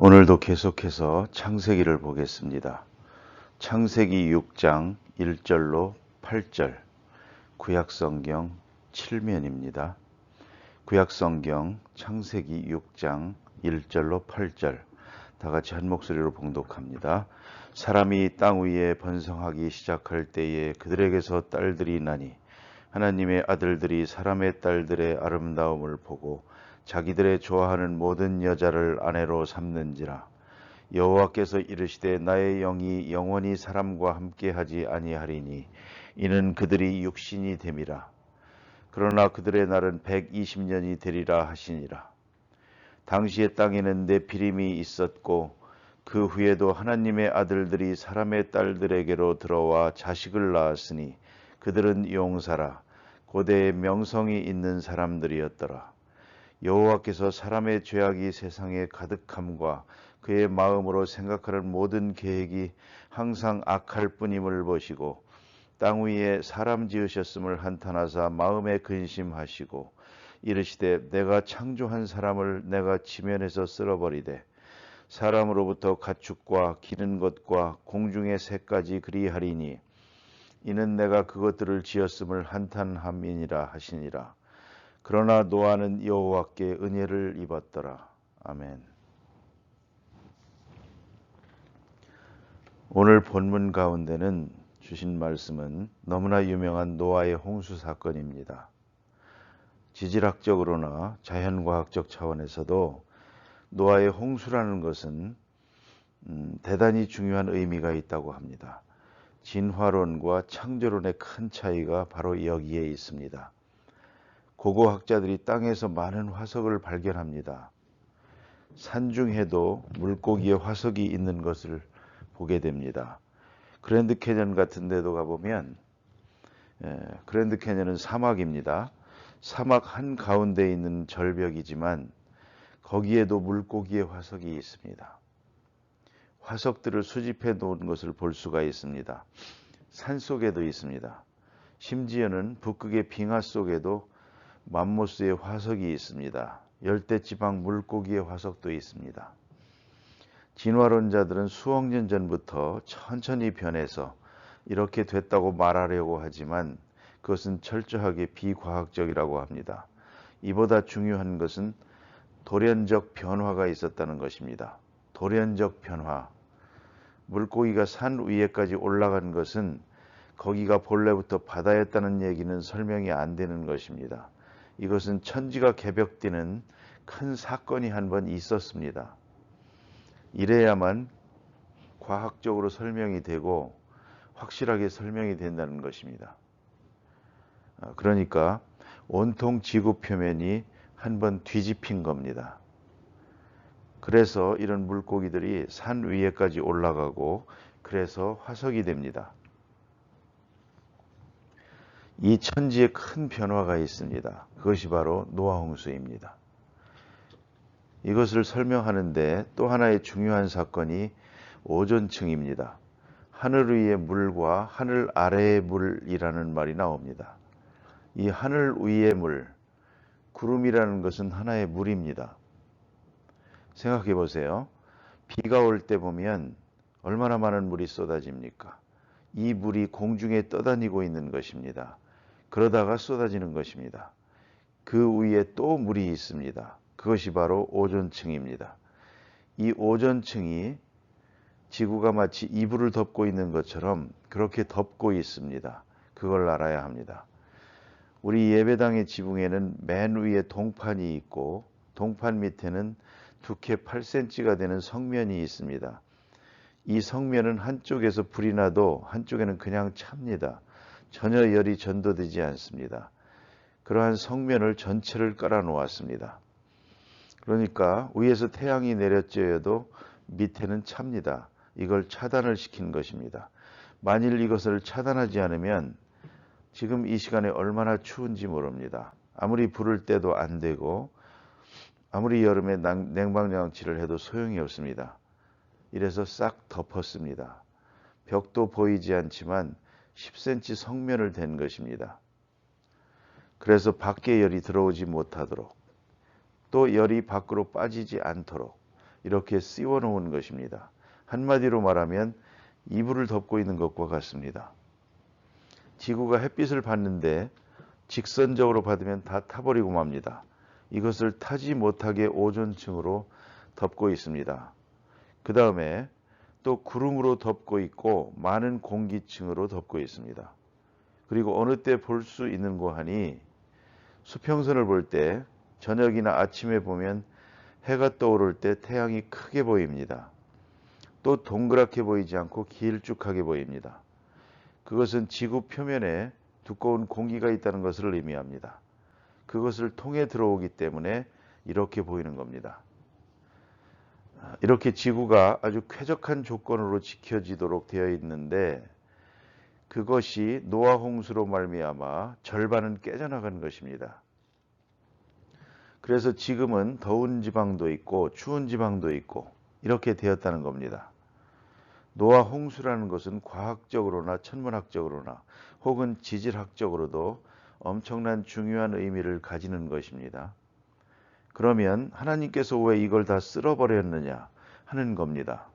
오늘도 계속해서 창세기를 보겠습니다. 창세기 6장 1절로 8절, 구약성경 7면입니다. 구약성경 창세기 6장 1절로 8절, 다 같이 한 목소리로 봉독합니다. 사람이 땅 위에 번성하기 시작할 때에 그들에게서 딸들이 나니 하나님의 아들들이 사람의 딸들의 아름다움을 보고 자기들의 좋아하는 모든 여자를 아내로 삼는지라. 여호와께서 이르시되 나의 영이 영원히 사람과 함께하지 아니하리니 이는 그들이 육신이 됨이라. 그러나 그들의 날은 120년이 되리라 하시니라. 당시의 땅에는 네피림이 있었고 그 후에도 하나님의 아들들이 사람의 딸들에게로 들어와 자식을 낳았으니 그들은 용사라 고대의 명성이 있는 사람들이었더라. 여호와께서 사람의 죄악이 세상에 가득함과 그의 마음으로 생각하는 모든 계획이 항상 악할 뿐임을 보시고 땅 위에 사람 지으셨음을 한탄하사 마음에 근심하시고 이르시되 내가 창조한 사람을 내가 지면에서 쓸어버리되 사람으로부터 가축과 기는 것과 공중의 새까지 그리하리니 이는 내가 그것들을 지었음을 한탄함이니라 하시니라. 그러나 노아는 여호와께 은혜를 입었더라. 아멘. 오늘 본문 가운데는 주신 말씀은 너무나 유명한 노아의 홍수 사건입니다. 지질학적으로나 자연과학적 차원에서도 노아의 홍수라는 것은 대단히 중요한 의미가 있다고 합니다. 진화론과 창조론의 큰 차이가 바로 여기에 있습니다. 고고학자들이 땅에서 많은 화석을 발견합니다. 산중에도 물고기의 화석이 있는 것을 보게 됩니다. 그랜드 캐년 같은 데도 가보면 그랜드 캐년은 사막입니다. 사막 한가운데 있는 절벽이지만 거기에도 물고기의 화석이 있습니다. 화석들을 수집해 놓은 것을 볼 수가 있습니다. 산속에도 있습니다. 심지어는 북극의 빙하 속에도 맘모스의 화석이 있습니다. 열대지방 물고기의 화석도 있습니다. 진화론자들은 수억 년 전부터 천천히 변해서 이렇게 됐다고 말하려고 하지만 그것은 철저하게 비과학적이라고 합니다. 이보다 중요한 것은 돌연적 변화가 있었다는 것입니다. 돌연적 변화. 물고기가 산 위에까지 올라간 것은 거기가 본래부터 바다였다는 얘기는 설명이 안 되는 것입니다. 이것은 천지가 개벽되는 큰 사건이 한 번 있었습니다. 이래야만 과학적으로 설명이 되고 확실하게 설명이 된다는 것입니다. 그러니까 온통 지구 표면이 한 번 뒤집힌 겁니다. 그래서 이런 물고기들이 산 위에까지 올라가고 그래서 화석이 됩니다. 이 천지에 큰 변화가 있습니다. 그것이 바로 노아 홍수입니다. 이것을 설명하는데 또 하나의 중요한 사건이 오존층입니다. 하늘 위의 물과 하늘 아래의 물이라는 말이 나옵니다. 이 하늘 위의 물, 구름이라는 것은 하나의 물입니다. 생각해 보세요. 비가 올 때 보면 얼마나 많은 물이 쏟아집니까? 이 물이 공중에 떠다니고 있는 것입니다. 그러다가 쏟아지는 것입니다. 그 위에 또 물이 있습니다. 그것이 바로 오존층입니다. 이 오존층이 지구가 마치 이불을 덮고 있는 것처럼 그렇게 덮고 있습니다. 그걸 알아야 합니다. 우리 예배당의 지붕에는 맨 위에 동판이 있고 동판 밑에는 두께 8cm가 되는 성면이 있습니다. 이 성면은 한쪽에서 불이 나도 한쪽에는 그냥 찹니다. 전혀 열이 전도되지 않습니다. 그러한 성면을 전체를 깔아 놓았습니다. 그러니까 위에서 태양이 내려쬐어도 밑에는 찹니다. 이걸 차단을 시킨 것입니다. 만일 이것을 차단하지 않으면 지금 이 시간에 얼마나 추운지 모릅니다. 아무리 불을 때도 안 되고 아무리 여름에 냉방장치를 해도 소용이 없습니다. 이래서 싹 덮었습니다. 벽도 보이지 않지만 10cm 성면을 댄 것입니다. 그래서 밖에 열이 들어오지 못하도록 또 열이 밖으로 빠지지 않도록 이렇게 씌워 놓은 것입니다. 한마디로 말하면 이불을 덮고 있는 것과 같습니다. 지구가 햇빛을 받는데 직선적으로 받으면 다 타버리고 맙니다. 이것을 타지 못하게 오존층으로 덮고 있습니다. 그 다음에 또 구름으로 덮고 있고 많은 공기층으로 덮고 있습니다. 그리고 어느 때 볼 수 있는 거 하니 수평선을 볼 때 저녁이나 아침에 보면 해가 떠오를 때 태양이 크게 보입니다. 또 동그랗게 보이지 않고 길쭉하게 보입니다. 그것은 지구 표면에 두꺼운 공기가 있다는 것을 의미합니다. 그것을 통해 들어오기 때문에 이렇게 보이는 겁니다. 이렇게 지구가 아주 쾌적한 조건으로 지켜지도록 되어 있는데 그것이 노아 홍수로 말미암아 절반은 깨져나간 것입니다. 그래서 지금은 더운 지방도 있고 추운 지방도 있고 이렇게 되었다는 겁니다. 노아 홍수라는 것은 과학적으로나 천문학적으로나 혹은 지질학적으로도 엄청난 중요한 의미를 가지는 것입니다. 그러면 하나님께서 왜 이걸 다 쓸어버렸느냐 하는 겁니다.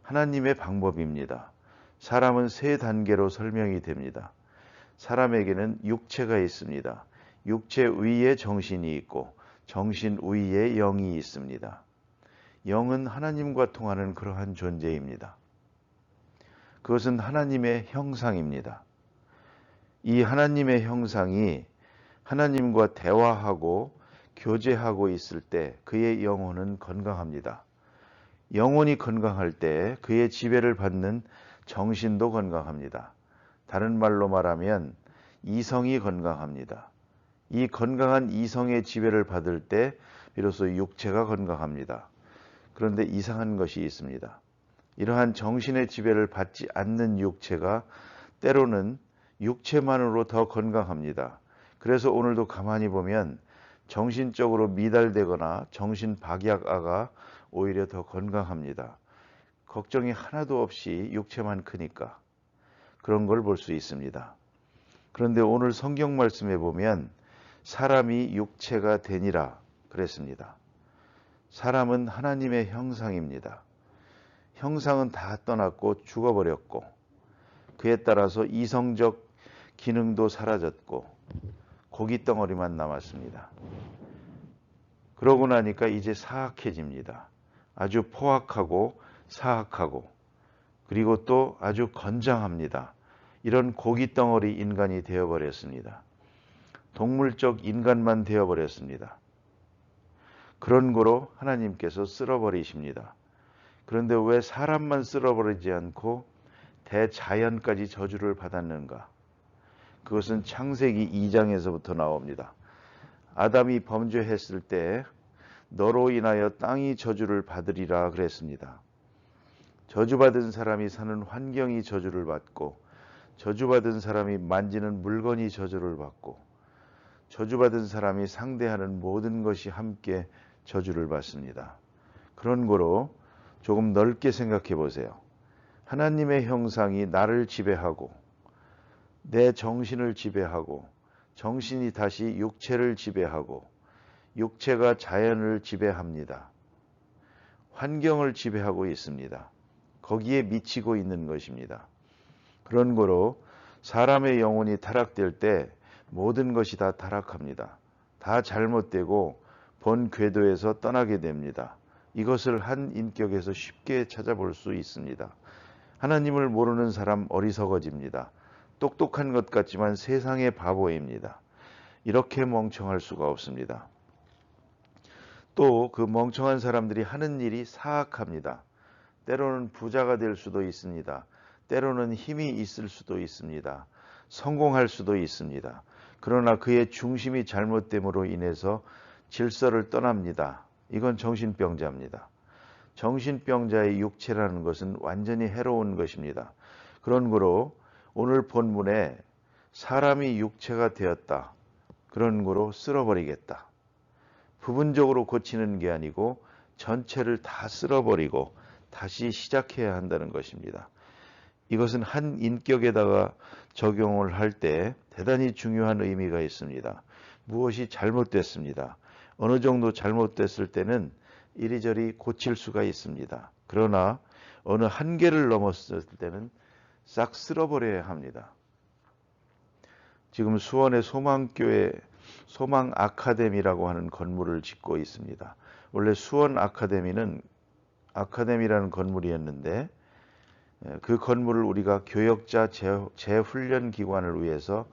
하나님의 방법입니다. 사람은 세 단계로 설명이 됩니다. 사람에게는 육체가 있습니다. 육체 위에 정신이 있고 정신 위에 영이 있습니다. 영은 하나님과 통하는 그러한 존재입니다. 그것은 하나님의 형상입니다. 이 하나님의 형상이 하나님과 대화하고 교제하고 있을 때 그의 영혼은 건강합니다. 영혼이 건강할 때 그의 지배를 받는 정신도 건강합니다. 다른 말로 말하면 이성이 건강합니다. 이 건강한 이성의 지배를 받을 때 비로소 육체가 건강합니다. 그런데 이상한 것이 있습니다. 이러한 정신의 지배를 받지 않는 육체가 때로는 육체만으로 더 건강합니다. 그래서 오늘도 가만히 보면 정신적으로 미달되거나 정신박약아가 오히려 더 건강합니다. 걱정이 하나도 없이 육체만 크니까 그런 걸 볼 수 있습니다. 그런데 오늘 성경 말씀에 보면 사람이 육체가 되니라 그랬습니다. 사람은 하나님의 형상입니다. 형상은 다 떠났고 죽어버렸고 그에 따라서 이성적 기능도 사라졌고 고깃덩어리만 남았습니다. 그러고 나니까 이제 사악해집니다. 아주 포악하고 사악하고 그리고 또 아주 건장합니다. 이런 고깃덩어리 인간이 되어버렸습니다. 동물적 인간만 되어버렸습니다. 그런 거로 하나님께서 쓸어버리십니다. 그런데 왜 사람만 쓸어버리지 않고 대자연까지 저주를 받았는가? 그것은 창세기 2장에서부터 나옵니다. 아담이 범죄했을 때 너로 인하여 땅이 저주를 받으리라 그랬습니다. 저주받은 사람이 사는 환경이 저주를 받고 저주받은 사람이 만지는 물건이 저주를 받고 저주받은 사람이 상대하는 모든 것이 함께 저주를 받습니다. 그런 거로 조금 넓게 생각해 보세요. 하나님의 형상이 나를 지배하고 내 정신을 지배하고 정신이 다시 육체를 지배하고 육체가 자연을 지배합니다. 환경을 지배하고 있습니다. 거기에 미치고 있는 것입니다. 그런 거로 사람의 영혼이 타락될 때 모든 것이 다 타락합니다. 다 잘못되고 본 궤도에서 떠나게 됩니다. 이것을 한 인격에서 쉽게 찾아볼 수 있습니다. 하나님을 모르는 사람 어리석어집니다. 똑똑한 것 같지만 세상의 바보입니다. 이렇게 멍청할 수가 없습니다. 또 그 멍청한 사람들이 하는 일이 사악합니다. 때로는 부자가 될 수도 있습니다. 때로는 힘이 있을 수도 있습니다. 성공할 수도 있습니다. 그러나 그의 중심이 잘못됨으로 인해서 질서를 떠납니다. 이건 정신병자입니다. 정신병자의 육체라는 것은 완전히 해로운 것입니다. 그런 거로 오늘 본문에 사람이 육체가 되었다. 그런 거로 쓸어버리겠다. 부분적으로 고치는 게 아니고 전체를 다 쓸어버리고 다시 시작해야 한다는 것입니다. 이것은 한 인격에다가 적용을 할 때 대단히 중요한 의미가 있습니다. 무엇이 잘못됐습니다. 어느 정도 잘못됐을 때는 이리저리 고칠 수가 있습니다. 그러나 어느 한계를 넘었을 때는 싹 쓸어버려야 합니다. 지금 수원의 소망교회 소망 아카데미라고 하는 건물을 짓고 있습니다. 원래 수원 아카데미라는 건물이었는데 그 건물을 우리가 교역자 재훈련 기관을 위해서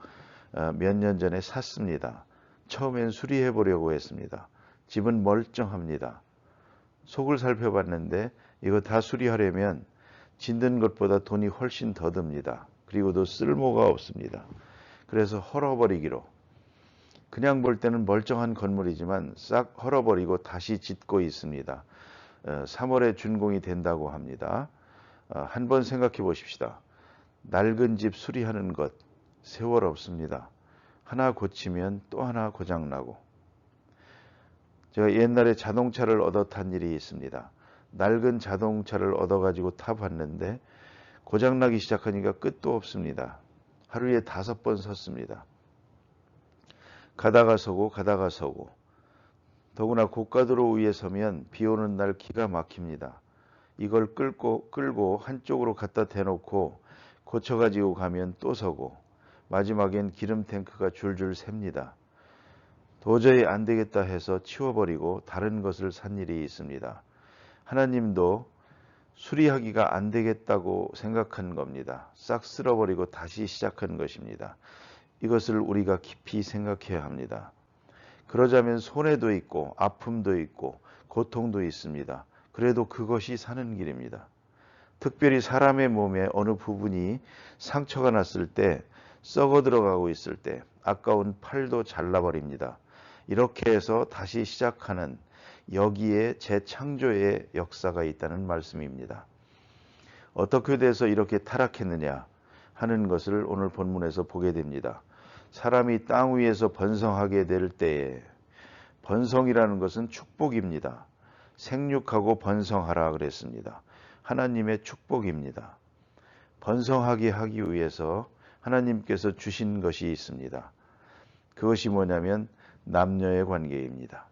몇 년 전에 샀습니다. 처음엔 수리해 보려고 했습니다. 집은 멀쩡합니다. 속을 살펴봤는데 이거 다 수리하려면 짓는 것보다 돈이 훨씬 더 듭니다. 그리고도 쓸모가 없습니다. 그래서 헐어버리기로, 그냥 볼 때는 멀쩡한 건물이지만 싹 헐어버리고 다시 짓고 있습니다. 3월에 준공이 된다고 합니다. 한번 생각해 보십시다. 낡은 집 수리하는 것 세월 없습니다. 하나 고치면 또 하나 고장나고. 제가 옛날에 자동차를 얻어 탄 일이 있습니다. 낡은 자동차를 얻어가지고 타봤는데 고장나기 시작하니까 끝도 없습니다. 하루에 5번 섰습니다. 가다가 서고 가다가 서고. 더구나 고가도로 위에 서면 비 오는 날 기가 막힙니다. 이걸 끌고 한쪽으로 갖다 대놓고 고쳐가지고 가면 또 서고 마지막엔 기름 탱크가 줄줄 셉니다. 도저히 안 되겠다 해서 치워버리고 다른 것을 산 일이 있습니다. 하나님도 수리하기가 안 되겠다고 생각한 겁니다. 싹 쓸어버리고 다시 시작한 것입니다. 이것을 우리가 깊이 생각해야 합니다. 그러자면 손해도 있고 아픔도 있고 고통도 있습니다. 그래도 그것이 사는 길입니다. 특별히 사람의 몸에 어느 부분이 상처가 났을 때, 썩어 들어가고 있을 때 아까운 팔도 잘라버립니다. 이렇게 해서 다시 시작하는, 여기에 재창조의 역사가 있다는 말씀입니다. 어떻게 돼서 이렇게 타락했느냐 하는 것을 오늘 본문에서 보게 됩니다. 사람이 땅 위에서 번성하게 될 때에, 번성이라는 것은 축복입니다. 생육하고 번성하라 그랬습니다. 하나님의 축복입니다. 번성하게 하기 위해서 하나님께서 주신 것이 있습니다. 그것이 뭐냐면 남녀의 관계입니다.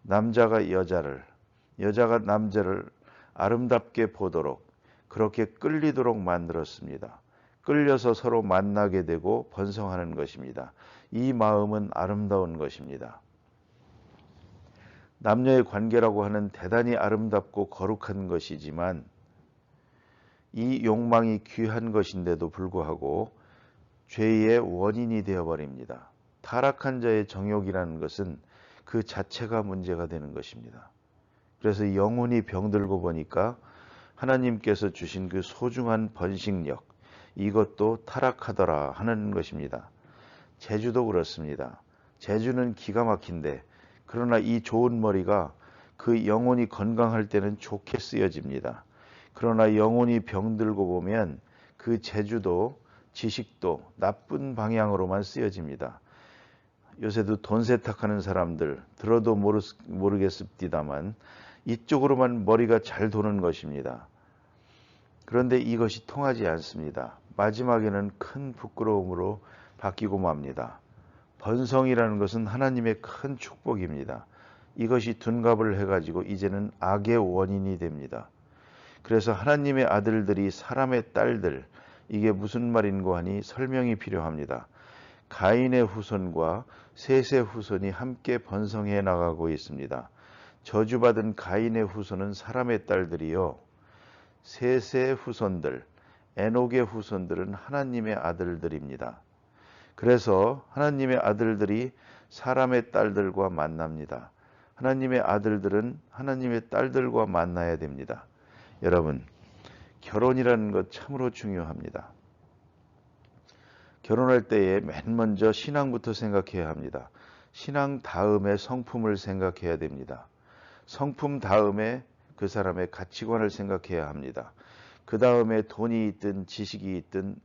남자가 여자가 남자를 아름답게 보도록, 그렇게 끌리도록 만들었습니다. 끌려서 서로 만나게 되고 번성하는 것입니다. 이 마음은 아름다운 것입니다. 남녀의 관계라고 하는 대단히 아름답고 거룩한 것이지만 이 욕망이 귀한 것인데도 불구하고 죄의 원인이 되어버립니다. 타락한 자의 정욕이라는 것은 그 자체가 문제가 되는 것입니다. 그래서 영혼이 병들고 보니까 하나님께서 주신 그 소중한 번식력, 이것도 타락하더라 하는 것입니다. 제주도 그렇습니다. 제주는 기가 막힌데, 그러나 이 좋은 머리가 그 영혼이 건강할 때는 좋게 쓰여집니다. 그러나 영혼이 병들고 보면 그 제주도, 지식도 나쁜 방향으로만 쓰여집니다. 요새도 돈 세탁하는 사람들 들어도 모르겠습니다만 이쪽으로만 머리가 잘 도는 것입니다. 그런데 이것이 통하지 않습니다. 마지막에는 큰 부끄러움으로 바뀌고 맙니다. 번성이라는 것은 하나님의 큰 축복입니다. 이것이 둔갑을 해가지고 이제는 악의 원인이 됩니다. 그래서 하나님의 아들들이 사람의 딸들, 이게 무슨 말인고 하니 설명이 필요합니다. 가인의 후손과 셋의 후손이 함께 번성해 나가고 있습니다. 저주받은 가인의 후손은 사람의 딸들이요, 셋의 후손들, 에녹의 후손들은 하나님의 아들들입니다. 그래서 하나님의 아들들이 사람의 딸들과 만납니다. 하나님의 아들들은 하나님의 딸들과 만나야 됩니다. 여러분, 결혼이라는 것 참으로 중요합니다. 결혼할 때에 맨 먼저 신앙부터 생각해야 합니다. 신앙 다음에 성품을 생각해야 됩니다. 성품 다음에 그 사람의 가치관을 생각해야 합니다. 그 다음에 돈이 있든 지식이 있든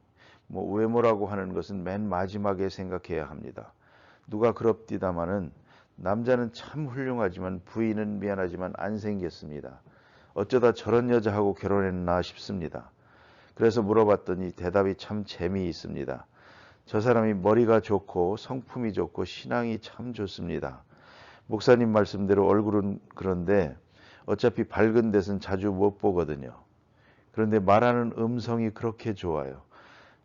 외모라고 하는 것은 맨 마지막에 생각해야 합니다. 누가 그럽디다마는 남자는 참 훌륭하지만 부인은 미안하지만 안 생겼습니다. 어쩌다 저런 여자하고 결혼했나 싶습니다. 그래서 물어봤더니 대답이 참 재미있습니다. 저 사람이 머리가 좋고 성품이 좋고 신앙이 참 좋습니다. 목사님 말씀대로 얼굴은 그런데 어차피 밝은 데선 자주 못 보거든요. 그런데 말하는 음성이 그렇게 좋아요.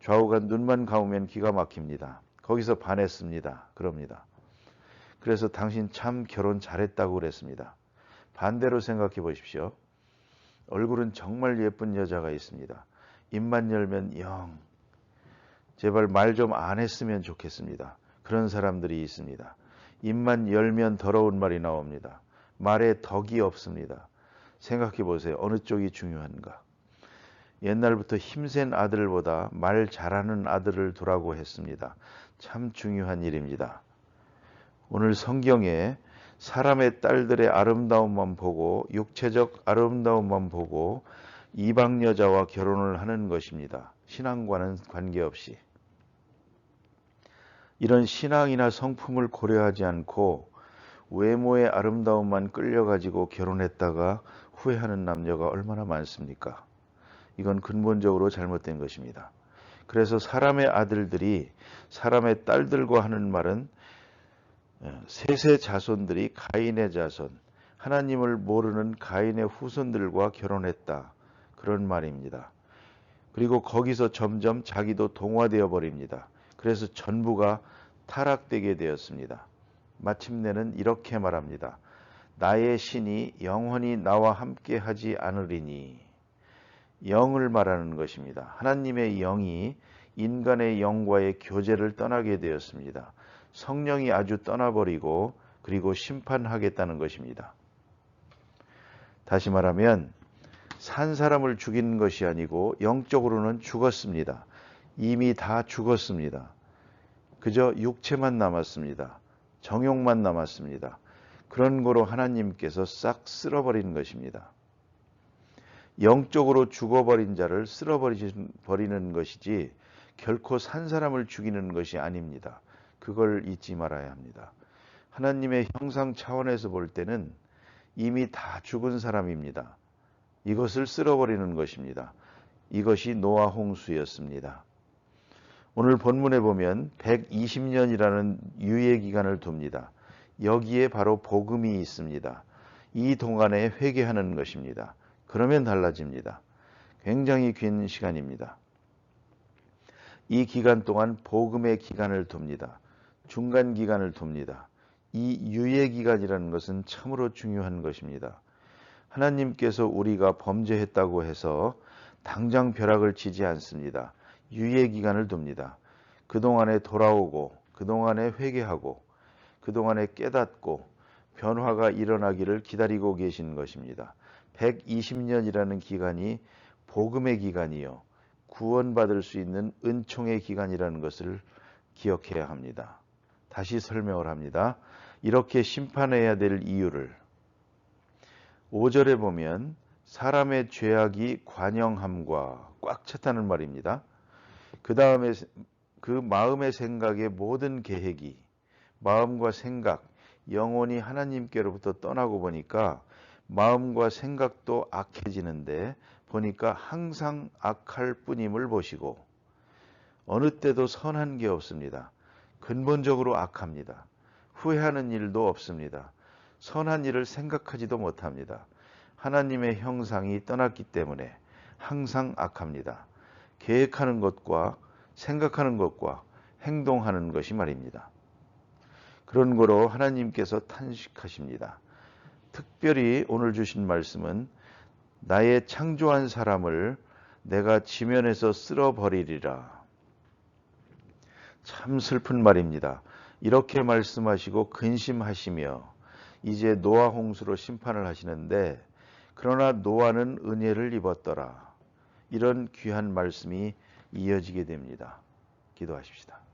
좌우가 눈만 감으면 기가 막힙니다. 거기서 반했습니다. 그럽니다. 그래서 당신 참 결혼 잘했다고 그랬습니다. 반대로 생각해 보십시오. 얼굴은 정말 예쁜 여자가 있습니다. 입만 열면 영, 제발 말 좀 안 했으면 좋겠습니다. 그런 사람들이 있습니다. 입만 열면 더러운 말이 나옵니다. 말에 덕이 없습니다. 생각해 보세요. 어느 쪽이 중요한가? 옛날부터 힘센 아들보다 말 잘하는 아들을 두라고 했습니다. 참 중요한 일입니다. 오늘 성경에 사람의 딸들의 아름다움만 보고 육체적 아름다움만 보고 이방 여자와 결혼을 하는 것입니다. 신앙과는 관계없이. 이런 신앙이나 성품을 고려하지 않고 외모의 아름다움만 끌려가지고 결혼했다가 후회하는 남녀가 얼마나 많습니까? 이건 근본적으로 잘못된 것입니다. 그래서 사람의 아들들이 사람의 딸들과 하는 말은 셋의 자손들이 가인의 자손, 하나님을 모르는 가인의 후손들과 결혼했다. 그런 말입니다. 그리고 거기서 점점 자기도 동화되어 버립니다. 그래서 전부가 타락되게 되었습니다. 마침내는 이렇게 말합니다. 나의 신이 영원히 나와 함께 하지 않으리니. 영을 말하는 것입니다. 하나님의 영이 인간의 영과의 교제를 떠나게 되었습니다. 성령이 아주 떠나버리고 그리고 심판하겠다는 것입니다. 다시 말하면 산 사람을 죽이는 것이 아니고 영적으로는 죽었습니다. 이미 다 죽었습니다. 그저 육체만 남았습니다. 정욕만 남았습니다. 그런 거로 하나님께서 싹 쓸어버리는 것입니다. 영적으로 죽어버린 자를 쓸어버리는 것이지 결코 산 사람을 죽이는 것이 아닙니다. 그걸 잊지 말아야 합니다. 하나님의 형상 차원에서 볼 때는 이미 다 죽은 사람입니다. 이것을 쓸어버리는 것입니다. 이것이 노아 홍수였습니다. 오늘 본문에 보면 120년이라는 유예 기간을 둡니다. 여기에 바로 복음이 있습니다. 이 동안에 회개하는 것입니다. 그러면 달라집니다. 굉장히 긴 시간입니다. 이 기간 동안 복음의 기간을 둡니다. 중간 기간을 둡니다. 이 유예 기간이라는 것은 참으로 중요한 것입니다. 하나님께서 우리가 범죄했다고 해서 당장 벼락을 치지 않습니다. 유예 기간을 둡니다. 그동안에 돌아오고 그동안에 회개하고 그동안에 깨닫고 변화가 일어나기를 기다리고 계신 것입니다. 120년이라는 기간이 복음의 기간이요. 구원받을 수 있는 은총의 기간이라는 것을 기억해야 합니다. 다시 설명을 합니다. 이렇게 심판해야 될 이유를 5절에 보면 사람의 죄악이 관영함과 꽉 찼다는 말입니다. 그 다음에 그 마음의 생각의 모든 계획이 마음과 생각, 영혼이 하나님께로부터 떠나고 보니까 마음과 생각도 악해지는데 보니까 항상 악할 뿐임을 보시고 어느 때도 선한 게 없습니다. 근본적으로 악합니다. 후회하는 일도 없습니다. 선한 일을 생각하지도 못합니다. 하나님의 형상이 떠났기 때문에 항상 악합니다. 계획하는 것과 생각하는 것과 행동하는 것이 말입니다. 그런 거로 하나님께서 탄식하십니다. 특별히 오늘 주신 말씀은 나의 창조한 사람을 내가 지면에서 쓸어버리리라. 참 슬픈 말입니다. 이렇게 말씀하시고 근심하시며 이제 노아 홍수로 심판을 하시는데 그러나 노아는 은혜를 입었더라. 이런 귀한 말씀이 이어지게 됩니다. 기도하십시다.